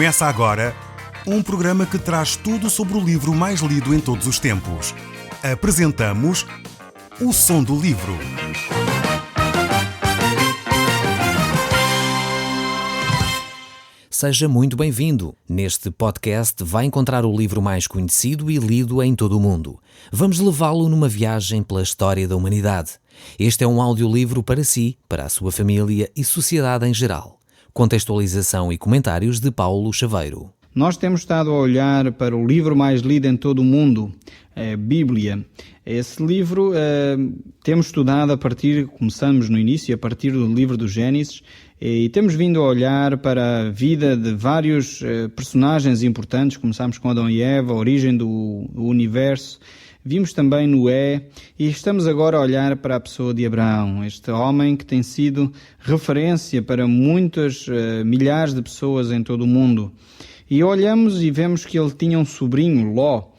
Começa agora um programa que traz tudo sobre o livro mais lido em todos os tempos. Apresentamos O Som do Livro. Seja muito bem-vindo. Neste podcast vai encontrar o livro mais conhecido e lido em todo o mundo. Vamos levá-lo numa viagem pela história da humanidade. Este é um audiolivro para si, para a sua família e sociedade em geral. Contextualização e comentários de Paulo Chaveiro. Nós temos estado a olhar para o livro mais lido em todo o mundo, a Bíblia. Esse livro temos estudado começamos no início, a partir do livro do Gênesis, e temos vindo a olhar para a vida de vários personagens importantes. Começamos com Adão e Eva, a origem do universo. Vimos também Noé e estamos agora a olhar para a pessoa de Abraão, este homem que tem sido referência para muitas milhares de pessoas em todo o mundo. E olhamos e vemos que ele tinha um sobrinho, Ló,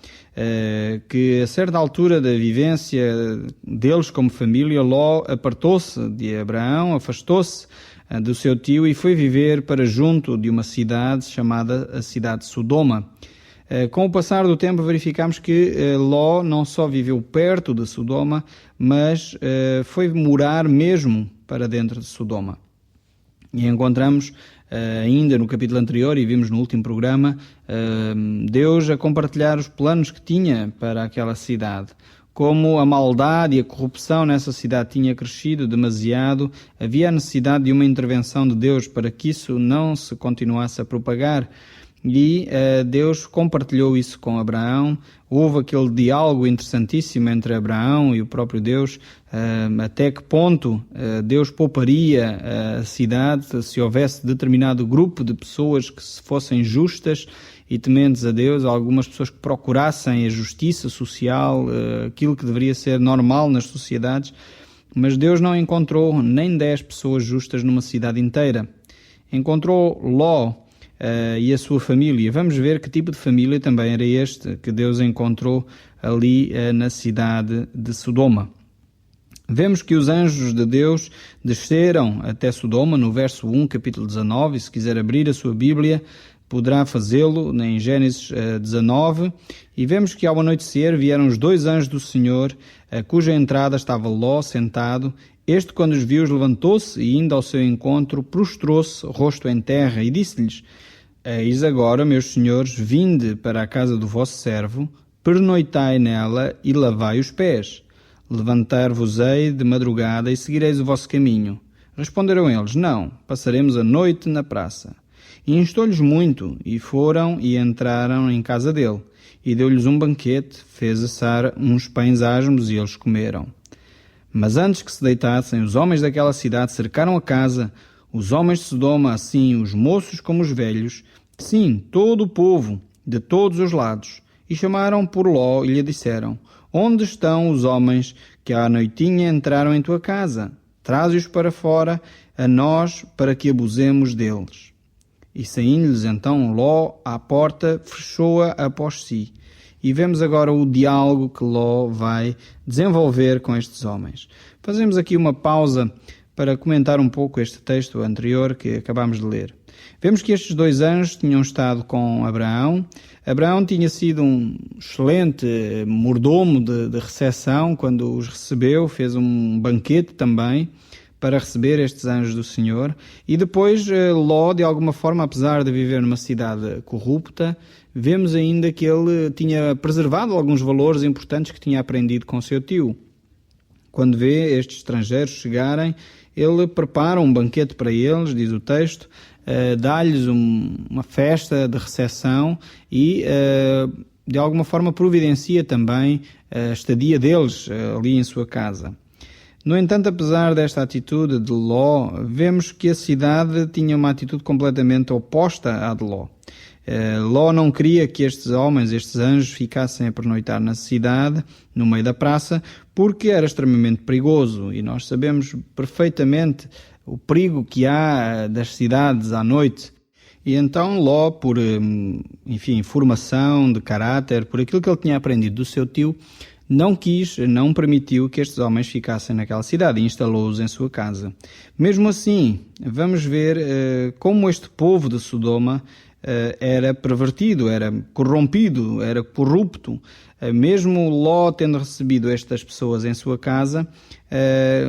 que a certa altura da vivência deles como família, Ló apartou-se de Abraão, afastou-se do seu tio e foi viver para junto de uma cidade chamada a cidade de Sodoma. Com o passar do tempo verificamos que Ló não só viveu perto de Sodoma, mas foi morar mesmo para dentro de Sodoma. E encontramos ainda no capítulo anterior, e vimos no último programa, Deus a compartilhar os planos que tinha para aquela cidade. Como a maldade e a corrupção nessa cidade tinha crescido demasiado, havia a necessidade de uma intervenção de Deus para que isso não se continuasse a propagar. E Deus compartilhou isso com Abraão. Houve aquele diálogo interessantíssimo entre Abraão e o próprio Deus, até que ponto Deus pouparia a cidade se houvesse determinado grupo de pessoas que fossem justas e tementes a Deus, algumas pessoas que procurassem a justiça social, aquilo que deveria ser normal nas sociedades. Mas Deus não encontrou nem 10 pessoas justas numa cidade inteira. Encontrou Ló e a sua família. Vamos ver que tipo de família também era este que Deus encontrou ali na cidade de Sodoma. Vemos que os anjos de Deus desceram até Sodoma, no verso 1, capítulo 19, se quiser abrir a sua Bíblia, poderá fazê-lo em Gênesis 19, e vemos que ao anoitecer vieram os 2 anjos do Senhor, a cuja entrada estava Ló sentado. Este, quando os viu, levantou-se e, indo ao seu encontro, prostrou-se, rosto em terra, e disse-lhes: Eis agora, meus senhores, vinde para a casa do vosso servo, pernoitai nela e lavai os pés. Levantar-vos-ei de madrugada e seguireis o vosso caminho. Responderam eles: Não, passaremos a noite na praça. E instou-lhes muito, e foram e entraram em casa dele. E deu-lhes um banquete, fez assar uns pães asmos, e eles comeram. Mas antes que se deitassem, os homens daquela cidade cercaram a casa, os homens de Sodoma, assim os moços como os velhos, sim, todo o povo, de todos os lados, e chamaram por Ló e lhe disseram: Onde estão os homens que à noitinha entraram em tua casa? Traze-os para fora, a nós, para que abusemos deles. E saindo-lhes então Ló à porta, fechou-a após si. E vemos agora o diálogo que Ló vai desenvolver com estes homens. Fazemos aqui uma pausa para comentar um pouco este texto anterior que acabamos de ler. Vemos que estes 2 anjos tinham estado com Abraão. Abraão tinha sido um excelente mordomo de recepção quando os recebeu, fez um banquete também para receber estes anjos do Senhor. E depois Ló, de alguma forma, apesar de viver numa cidade corrupta, vemos ainda que ele tinha preservado alguns valores importantes que tinha aprendido com seu tio. Quando vê estes estrangeiros chegarem, ele prepara um banquete para eles, diz o texto, dá-lhes uma festa de recepção e, de alguma forma, providencia também a estadia deles ali em sua casa. No entanto, apesar desta atitude de Ló, vemos que a cidade tinha uma atitude completamente oposta à de Ló. Ló não queria que estes homens, estes anjos, ficassem a pernoitar na cidade, no meio da praça, porque era extremamente perigoso. E nós sabemos perfeitamente o perigo que há das cidades à noite. E então Ló, por formação de caráter, por aquilo que ele tinha aprendido do seu tio, não permitiu que estes homens ficassem naquela cidade e instalou-os em sua casa. Mesmo assim, vamos ver como este povo de Sodoma era pervertido, era corrompido, era corrupto. Mesmo Ló tendo recebido estas pessoas em sua casa,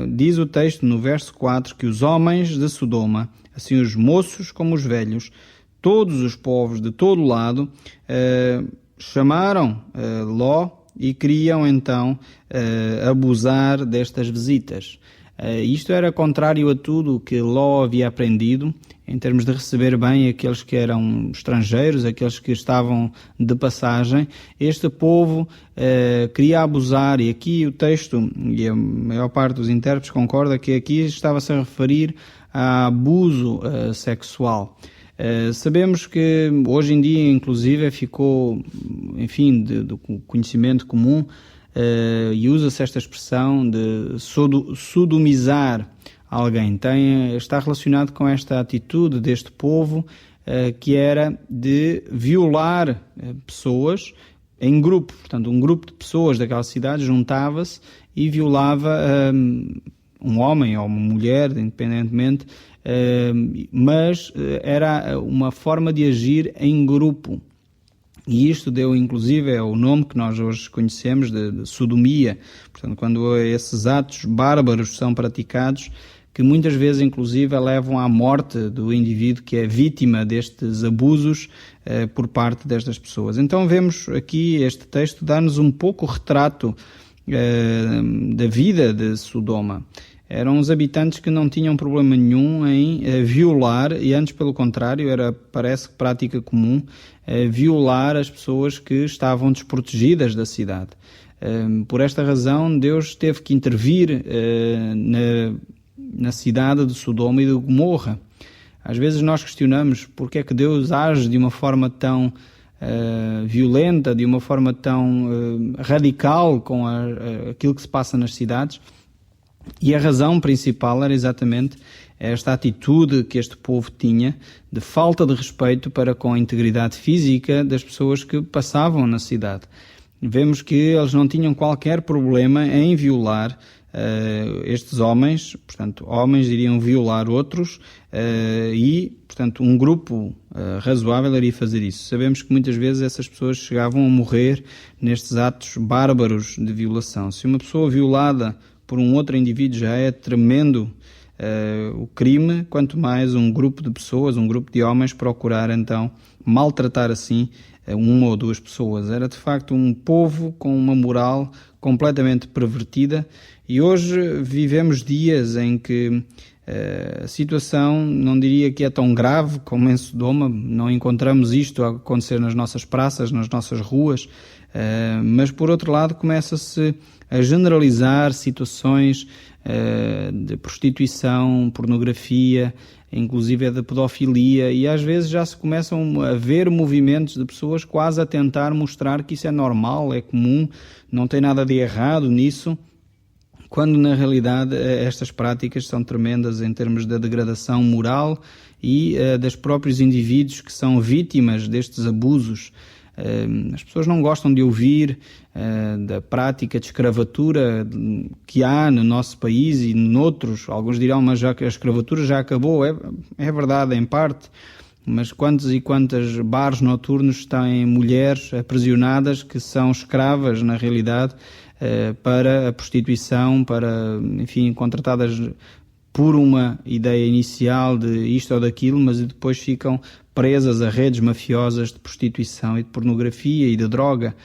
diz o texto no verso 4 que os homens de Sodoma, assim os moços como os velhos, todos os povos de todo lado, chamaram Ló e queriam então abusar destas visitas. Isto era contrário a tudo o que Ló havia aprendido, em termos de receber bem aqueles que eram estrangeiros, aqueles que estavam de passagem. Este povo queria abusar, e aqui o texto, e a maior parte dos intérpretes concorda que aqui estava-se a referir a abuso sexual. Sabemos que hoje em dia, inclusive, ficou, enfim, do conhecimento comum, e usa-se esta expressão de sodomizar alguém. Está relacionado com esta atitude deste povo, que era de violar pessoas em grupo. Portanto, um grupo de pessoas daquela cidade juntava-se e violava um homem ou uma mulher, independentemente, mas era uma forma de agir em grupo. E isto deu, inclusive, o nome que nós hoje conhecemos de sodomia. Portanto, quando esses atos bárbaros são praticados, que muitas vezes, inclusive, levam à morte do indivíduo que é vítima destes abusos por parte destas pessoas. Então, vemos aqui este texto dar-nos um pouco o retrato da vida de Sodoma. Eram os habitantes que não tinham problema nenhum em violar, e antes, pelo contrário, parece que prática comum, violar as pessoas que estavam desprotegidas da cidade. Por esta razão, Deus teve que intervir na cidade de Sodoma e de Gomorra. Às vezes nós questionamos porque é que Deus age de uma forma tão violenta, de uma forma tão radical com aquilo que se passa nas cidades. E a razão principal era exatamente esta atitude que este povo tinha de falta de respeito para com a integridade física das pessoas que passavam na cidade. Vemos que eles não tinham qualquer problema em violar estes homens, portanto, homens iriam violar outros e, portanto, um grupo razoável iria fazer isso. Sabemos que muitas vezes essas pessoas chegavam a morrer nestes atos bárbaros de violação. Se uma pessoa violada por um outro indivíduo já é tremendo o crime, quanto mais um grupo de pessoas, um grupo de homens procurar então maltratar assim uma ou duas pessoas. Era de facto um povo com uma moral completamente pervertida, e hoje vivemos dias em que a situação não diria que é tão grave como em Sodoma. Não encontramos isto a acontecer nas nossas praças, nas nossas ruas, mas por outro lado começa-se a generalizar situações de prostituição, pornografia, inclusive de pedofilia, e às vezes já se começam a ver movimentos de pessoas quase a tentar mostrar que isso é normal, é comum, não tem nada de errado nisso, quando na realidade estas práticas são tremendas em termos da degradação moral e dos próprios indivíduos que são vítimas destes abusos. As pessoas não gostam de ouvir da prática de escravatura que há no nosso país e noutros. Alguns dirão, mas já que a escravatura já acabou. É verdade, em parte, mas quantos e quantos bares noturnos têm mulheres aprisionadas que são escravas, na realidade, para a prostituição, para, enfim, contratadas por uma ideia inicial de isto ou daquilo, mas depois ficam presas a redes mafiosas de prostituição e de pornografia e de droga.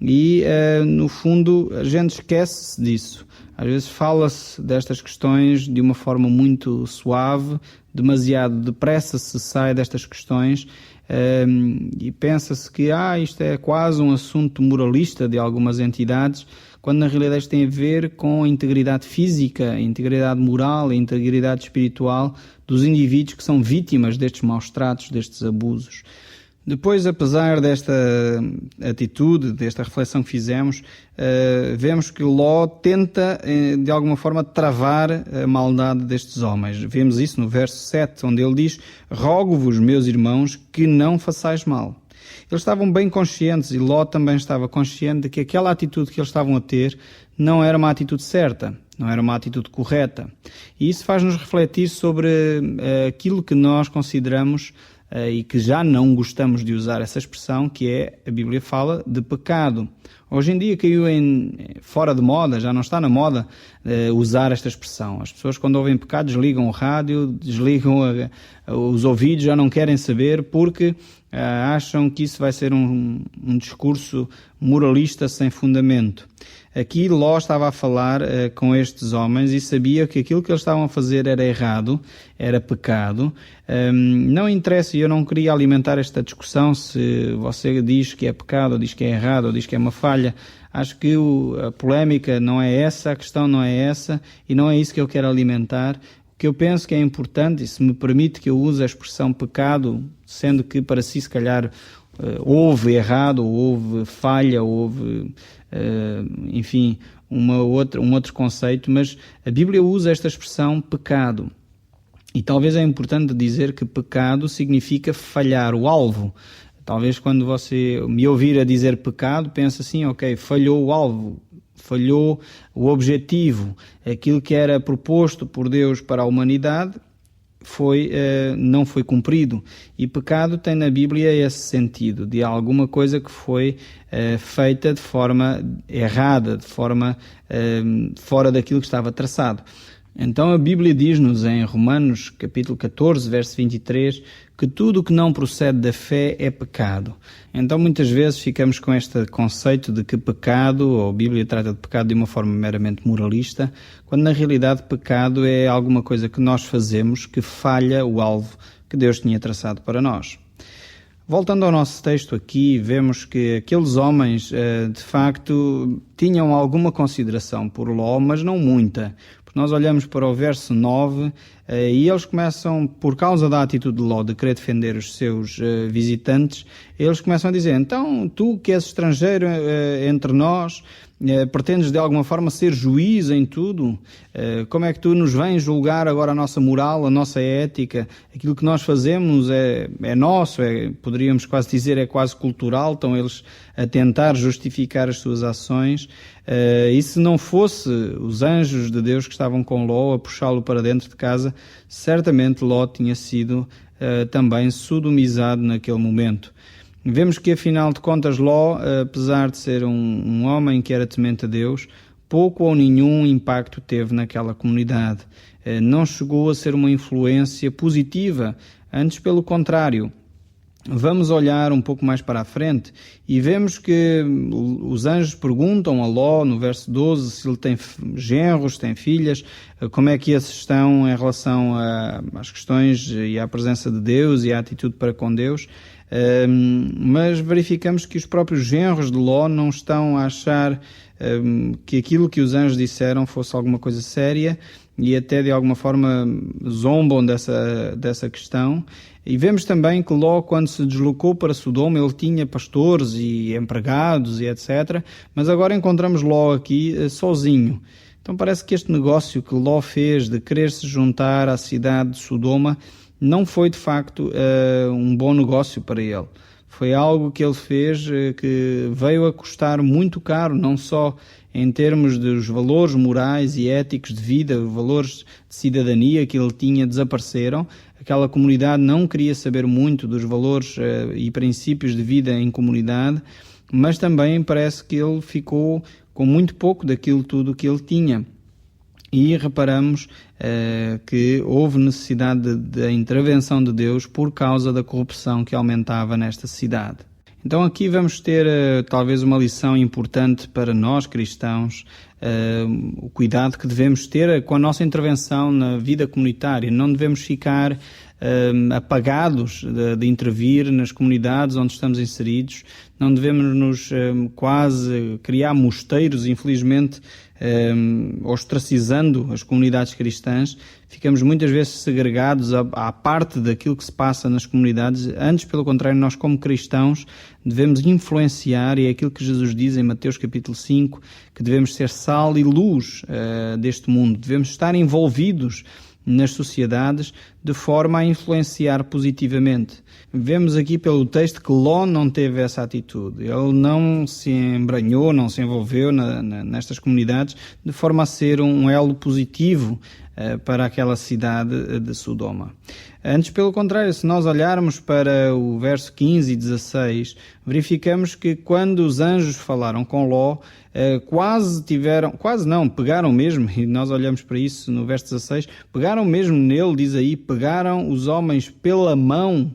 E, no fundo, a gente esquece disso. Às vezes fala-se destas questões de uma forma muito suave, demasiado depressa se sai destas questões, e pensa-se que isto é quase um assunto moralista de algumas entidades, quando na realidade isto tem a ver com a integridade física, a integridade moral, a integridade espiritual dos indivíduos que são vítimas destes maus-tratos, destes abusos. Depois, apesar desta atitude, desta reflexão que fizemos, vemos que Ló tenta, de alguma forma, travar a maldade destes homens. Vemos isso no verso 7, onde ele diz: "Rogo-vos, meus irmãos, que não façais mal." Eles estavam bem conscientes, e Ló também estava consciente, de que aquela atitude que eles estavam a ter não era uma atitude certa, não era uma atitude correta. E isso faz-nos refletir sobre aquilo que nós consideramos e que já não gostamos de usar essa expressão, que é, a Bíblia fala de pecado. Hoje em dia caiu fora de moda, já não está na moda usar esta expressão. As pessoas, quando ouvem pecado, desligam o rádio, desligam os ouvidos, já não querem saber, porque acham que isso vai ser um discurso moralista sem fundamento. Aqui Ló estava a falar com estes homens e sabia que aquilo que eles estavam a fazer era errado, era pecado. Não interessa, e eu não queria alimentar esta discussão se você diz que é pecado, ou diz que é errado, ou diz que é uma falha. Acho que a polémica não é essa, a questão não é essa, e não é isso que eu quero alimentar. O que eu penso que é importante, e se me permite que eu use a expressão pecado, sendo que para si se calhar houve errado, houve falha, houve, enfim, um outro conceito, mas a Bíblia usa esta expressão pecado. E talvez é importante dizer que pecado significa falhar o alvo. Talvez quando você me ouvir a dizer pecado, pense assim, ok, falhou o alvo, falhou o objetivo, aquilo que era proposto por Deus para a humanidade, não foi cumprido. E pecado tem na Bíblia esse sentido, de alguma coisa que foi feita de forma errada, de forma fora daquilo que estava traçado. Então a Bíblia diz-nos em Romanos capítulo 14, verso 23, que tudo o que não procede da fé é pecado. Então muitas vezes ficamos com este conceito de que pecado, ou a Bíblia trata de pecado de uma forma meramente moralista, quando na realidade pecado é alguma coisa que nós fazemos que falha o alvo que Deus tinha traçado para nós. Voltando ao nosso texto aqui, vemos que aqueles homens, de facto, tinham alguma consideração por Ló, mas não muita. Nós olhamos para o verso 9 e eles começam, por causa da atitude de Ló de querer defender os seus visitantes, eles começam a dizer, então tu que és estrangeiro entre nós, pretendes de alguma forma ser juiz em tudo? Como é que tu nos vens julgar agora a nossa moral, a nossa ética? Aquilo que nós fazemos é nosso, poderíamos quase dizer, é quase cultural, estão eles a tentar justificar as suas ações. E se não fosse os anjos de Deus que estavam com Ló a puxá-lo para dentro de casa, certamente Ló tinha sido também sodomizado naquele momento. Vemos que, afinal de contas, Ló, apesar de ser um homem que era temente a Deus, pouco ou nenhum impacto teve naquela comunidade. Não chegou a ser uma influência positiva, antes pelo contrário. Vamos olhar um pouco mais para a frente e vemos que os anjos perguntam a Ló, no verso 12, se ele tem genros, tem filhas, como é que esses estão em relação às questões e à presença de Deus e à atitude para com Deus. Mas verificamos que os próprios genros de Ló não estão a achar que aquilo que os anjos disseram fosse alguma coisa séria e até de alguma forma zombam dessa questão. E vemos também que Ló, quando se deslocou para Sodoma, ele tinha pastores e empregados e etc. Mas agora encontramos Ló aqui sozinho. Então parece que este negócio que Ló fez de querer se juntar à cidade de Sodoma não foi de facto um bom negócio para ele. Foi algo que ele fez que veio a custar muito caro, não só em termos dos valores morais e éticos de vida, os valores de cidadania que ele tinha desapareceram. Aquela comunidade não queria saber muito dos valores e princípios de vida em comunidade, mas também parece que ele ficou com muito pouco daquilo tudo que ele tinha. E reparamos que houve necessidade da intervenção de Deus por causa da corrupção que aumentava nesta cidade. Então aqui vamos ter talvez uma lição importante para nós cristãos, o cuidado que devemos ter com a nossa intervenção na vida comunitária. Não devemos ficar apagados de intervir nas comunidades onde estamos inseridos. Não devemos nos quase criar mosteiros, infelizmente, ostracizando as comunidades cristãs. Ficamos muitas vezes segregados à parte daquilo que se passa nas comunidades. Antes, pelo contrário, nós como cristãos devemos influenciar, e é aquilo que Jesus diz em Mateus capítulo 5, que devemos ser sal e luz deste mundo. Devemos estar envolvidos nas sociedades de forma a influenciar positivamente. Vemos aqui pelo texto que Ló não teve essa atitude. Ele não se embranhou, não se envolveu nestas comunidades de forma a ser um elo positivo para aquela cidade de Sodoma. Antes, pelo contrário, se nós olharmos para o verso 15 e 16, verificamos que quando os anjos falaram com Ló, pegaram mesmo, e nós olhamos para isso no verso 16, pegaram mesmo nele, diz aí, pegaram os homens pela mão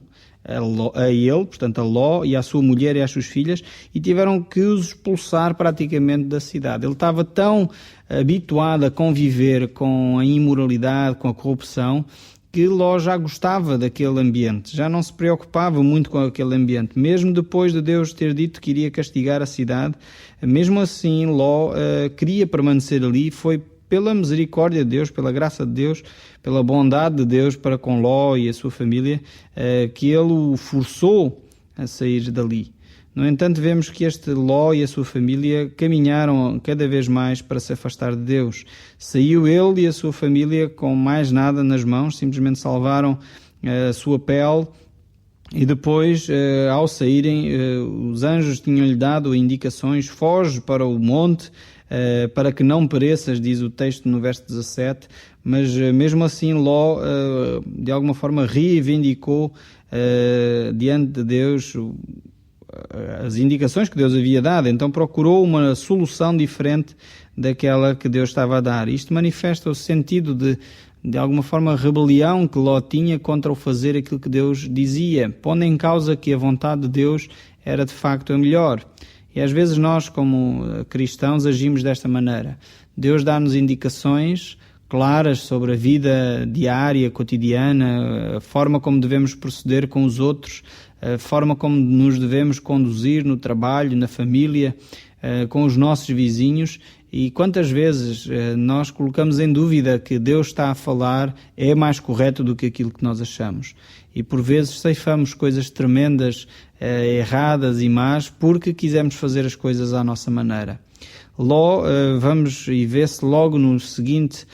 a ele, portanto a Ló, e à sua mulher e às suas filhas, e tiveram que os expulsar praticamente da cidade. Ele estava tão habituado a conviver com a imoralidade, com a corrupção, que Ló já gostava daquele ambiente, já não se preocupava muito com aquele ambiente. Mesmo depois de Deus ter dito que iria castigar a cidade, mesmo assim Ló queria permanecer ali. Foi pela misericórdia de Deus, pela graça de Deus, pela bondade de Deus para com Ló e a sua família, que ele o forçou a sair dali. No entanto, vemos que este Ló e a sua família caminharam cada vez mais para se afastar de Deus. Saiu ele e a sua família com mais nada nas mãos, simplesmente salvaram a sua pele, e depois, ao saírem, os anjos tinham-lhe dado indicações: foge para o monte, para que não pereças, diz o texto no verso 17, mas mesmo assim Ló, de alguma forma, reivindicou diante de Deus as indicações que Deus havia dado, então procurou uma solução diferente daquela que Deus estava a dar. Isto manifesta o sentido de alguma forma, rebelião que Ló tinha contra o fazer aquilo que Deus dizia, pondo em causa que a vontade de Deus era de facto a melhor. E às vezes nós, como cristãos, agimos desta maneira. Deus dá-nos indicações claras sobre a vida diária, cotidiana, a forma como devemos proceder com os outros, a forma como nos devemos conduzir no trabalho, na família, com os nossos vizinhos. E quantas vezes nós colocamos em dúvida que Deus está a falar é mais correto do que aquilo que nós achamos. E por vezes ceifamos coisas tremendas, erradas e más, porque quisemos fazer as coisas à nossa maneira. Ló, vamos e vê-se logo no seguinte,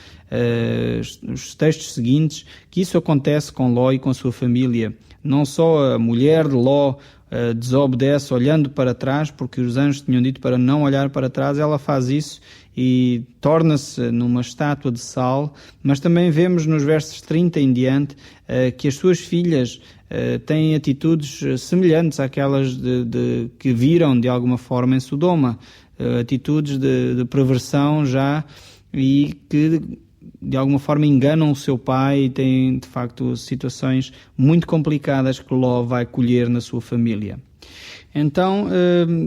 nos textos seguintes, que isso acontece com Ló e com a sua família. Não só a mulher de Ló desobedece olhando para trás, porque os anjos tinham dito para não olhar para trás, ela faz isso e torna-se numa estátua de sal, mas também vemos nos versos 30 em diante que as suas filhas têm atitudes semelhantes àquelas que viram de alguma forma em Sodoma, atitudes de perversão já, e que de alguma forma enganam o seu pai, e têm de facto situações muito complicadas que Ló vai colher na sua família. Então,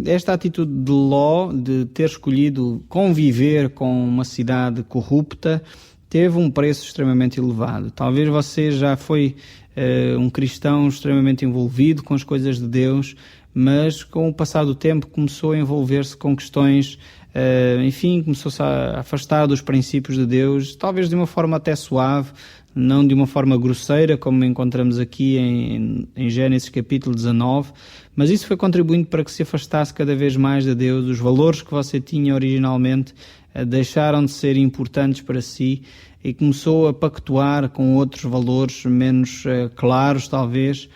esta atitude de Ló, de ter escolhido conviver com uma cidade corrupta, teve um preço extremamente elevado. Talvez você já foi um cristão extremamente envolvido com as coisas de Deus, mas com o passar do tempo começou a envolver-se com questões, começou-se a afastar dos princípios de Deus, talvez de uma forma até suave, não de uma forma grosseira, como encontramos aqui em Gênesis capítulo 19, mas isso foi contribuindo para que se afastasse cada vez mais de Deus. Os valores que você tinha originalmente deixaram de ser importantes para si e começou a pactuar com outros valores menos claros, talvez.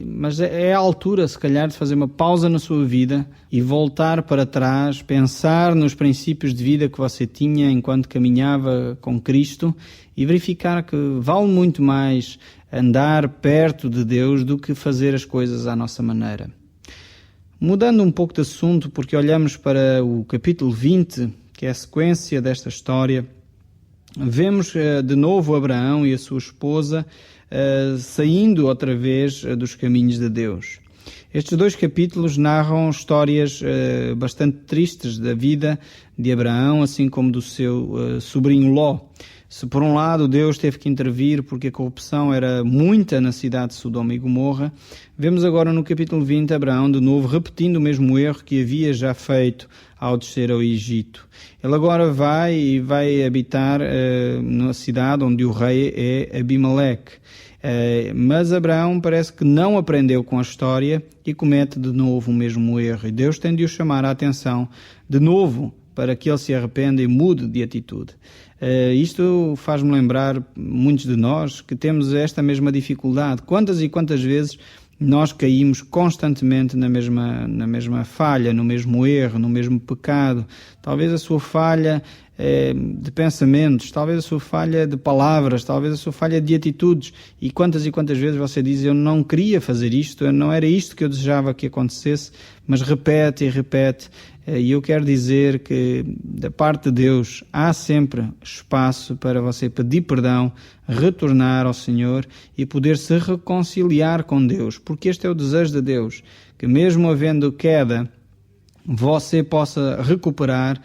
Mas é a altura, se calhar, de fazer uma pausa na sua vida e voltar para trás, pensar nos princípios de vida que você tinha enquanto caminhava com Cristo e verificar que vale muito mais andar perto de Deus do que fazer as coisas à nossa maneira. Mudando um pouco de assunto, porque olhamos para o capítulo 20, que é a sequência desta história, vemos de novo Abraão e a sua esposa saindo outra vez dos caminhos de Deus. Estes dois capítulos narram histórias bastante tristes da vida de Abraão, assim como do seu sobrinho Ló. Se por um lado Deus teve que intervir porque a corrupção era muita na cidade de Sodoma e Gomorra, vemos agora no capítulo 20 Abraão de novo repetindo o mesmo erro que havia já feito ao descer ao Egito. Ele agora vai habitar na cidade onde o rei é Abimeleque. Mas Abraão parece que não aprendeu com a história e comete de novo o mesmo erro. E Deus tem de o chamar a atenção de novo para que ele se arrependa e mude de atitude. Isto faz-me lembrar, muitos de nós, que temos esta mesma dificuldade. Quantas e quantas vezes nós caímos constantemente na mesma falha, no mesmo erro, no mesmo pecado. Talvez a sua falha de pensamentos, talvez a sua falha de palavras, talvez a sua falha de atitudes. E quantas vezes você diz: eu não queria fazer isto, não era isto que eu desejava que acontecesse, mas repete e repete. E eu quero dizer que, da parte de Deus, há sempre espaço para você pedir perdão, retornar ao Senhor e poder se reconciliar com Deus, porque este é o desejo de Deus, que mesmo havendo queda, você possa recuperar,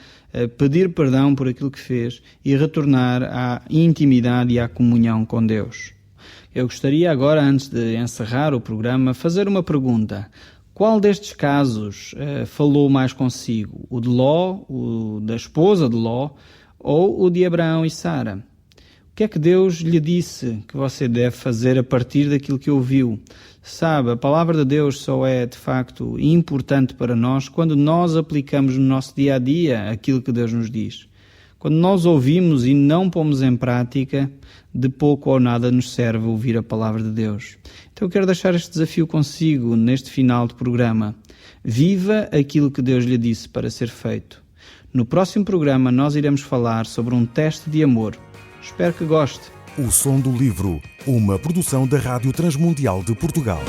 pedir perdão por aquilo que fez e retornar à intimidade e à comunhão com Deus. Eu gostaria agora, antes de encerrar o programa, fazer uma pergunta. Qual destes casos falou mais consigo? O de Ló, o da esposa de Ló, ou o de Abraão e Sara? O que é que Deus lhe disse que você deve fazer a partir daquilo que ouviu? Sabe, a palavra de Deus só é, de facto, importante para nós quando nós aplicamos no nosso dia-a-dia aquilo que Deus nos diz. Quando nós ouvimos e não pomos em prática, de pouco ou nada nos serve ouvir a palavra de Deus. Então eu quero deixar este desafio consigo neste final de programa. Viva aquilo que Deus lhe disse para ser feito. No próximo programa nós iremos falar sobre um teste de amor. Espero que goste. O Som do Livro, uma produção da Rádio Transmundial de Portugal.